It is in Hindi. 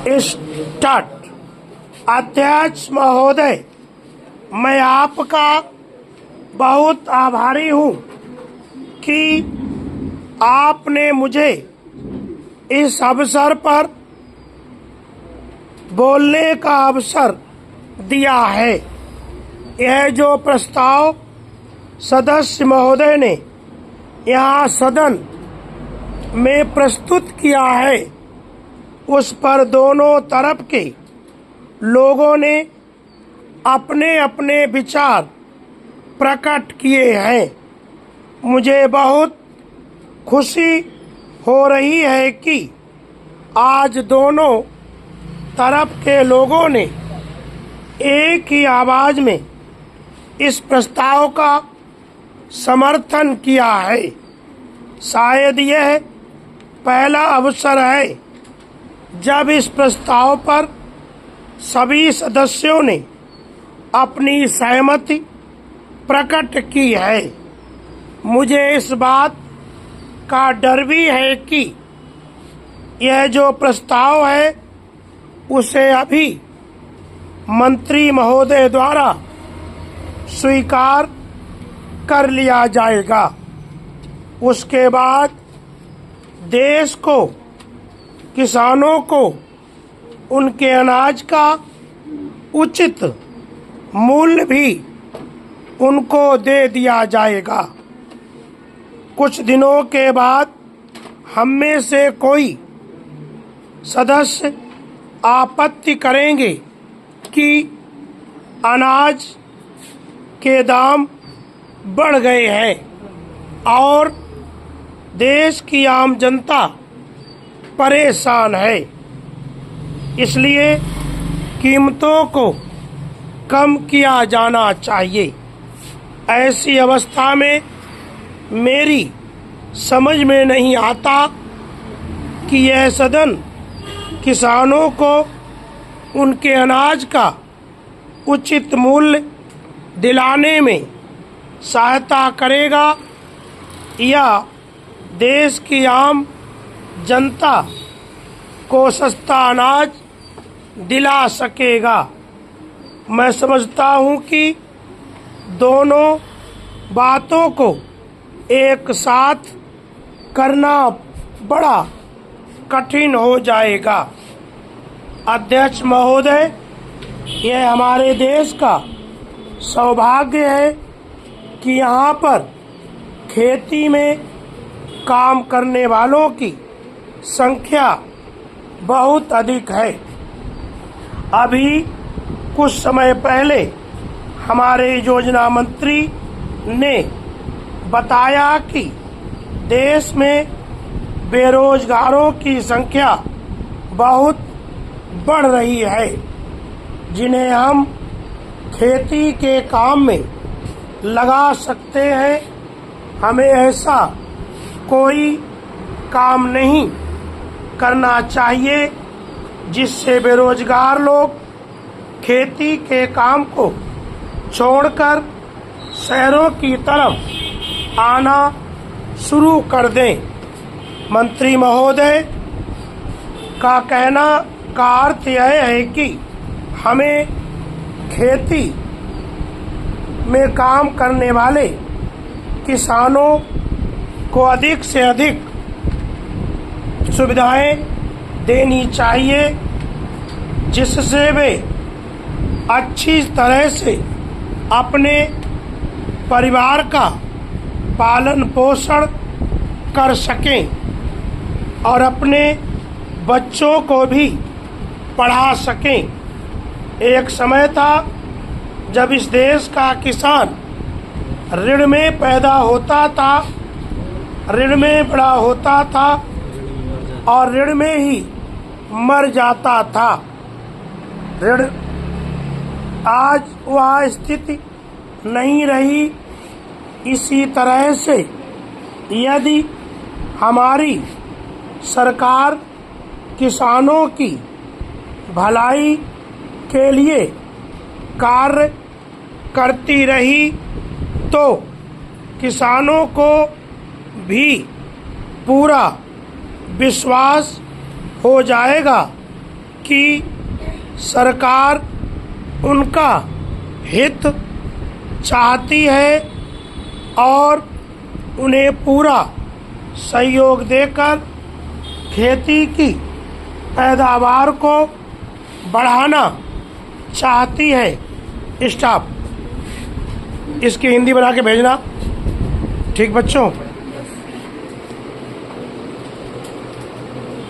स्टार्ट। अध्यक्ष महोदय, मैं आपका बहुत आभारी हूँ कि आपने मुझे इस अवसर पर बोलने का अवसर दिया है। यह जो प्रस्ताव सदस्य महोदय ने यहाँ सदन में प्रस्तुत किया है, उस पर दोनों तरफ के लोगों ने अपने अपने विचार प्रकट किए हैं। मुझे बहुत खुशी हो रही है कि आज दोनों तरफ के लोगों ने एक ही आवाज में इस प्रस्ताव का समर्थन किया है। शायद यह पहला अवसर है जब इस प्रस्ताव पर सभी सदस्यों ने अपनी सहमति प्रकट की है। मुझे इस बात का डर भी है कि यह जो प्रस्ताव है उसे अभी मंत्री महोदय द्वारा स्वीकार कर लिया जाएगा। उसके बाद देश को, किसानों को उनके अनाज का उचित मूल्य भी उनको दे दिया जाएगा। कुछ दिनों के बाद हम में से कोई सदस्य आपत्ति करेंगे कि अनाज के दाम बढ़ गए हैं और देश की आम जनता परेशान है, इसलिए कीमतों को कम किया जाना चाहिए। ऐसी अवस्था में मेरी समझ में नहीं आता कि यह सदन किसानों को उनके अनाज का उचित मूल्य दिलाने में सहायता करेगा या देश की आम जनता को सस्ता अनाज दिला सकेगा। मैं समझता हूँ कि दोनों बातों को एक साथ करना बड़ा कठिन हो जाएगा। अध्यक्ष महोदय, यह हमारे देश का सौभाग्य है कि यहाँ पर खेती में काम करने वालों की संख्या बहुत अधिक है। अभी कुछ समय पहले हमारे योजना मंत्री ने बताया कि देश में बेरोजगारों की संख्या बहुत बढ़ रही है, जिन्हें हम खेती के काम में लगा सकते हैं। हमें ऐसा कोई काम नहीं करना चाहिए जिससे बेरोजगार लोग खेती के काम को छोड़कर शहरों की तरफ आना शुरू कर दें। मंत्री महोदय का कहना का अर्थ यह है कि हमें खेती में काम करने वाले किसानों को अधिक से अधिक सुविधाएं देनी चाहिए, जिससे वे अच्छी तरह से अपने परिवार का पालन पोषण कर सकें और अपने बच्चों को भी पढ़ा सकें। एक समय था जब इस देश का किसान ऋण में पैदा होता था, ऋण में बड़ा होता था और ऋण में ही मर जाता था। ऋण आज वह स्थिति नहीं रही। इसी तरह से यदि हमारी सरकार किसानों की भलाई के लिए कार्य करती रही तो किसानों को भी पूरा विश्वास हो जाएगा कि सरकार उनका हित चाहती है और उन्हें पूरा सहयोग देकर खेती की पैदावार को बढ़ाना चाहती है। स्टाफ इसकी हिंदी बना के भेजना। ठीक बच्चों।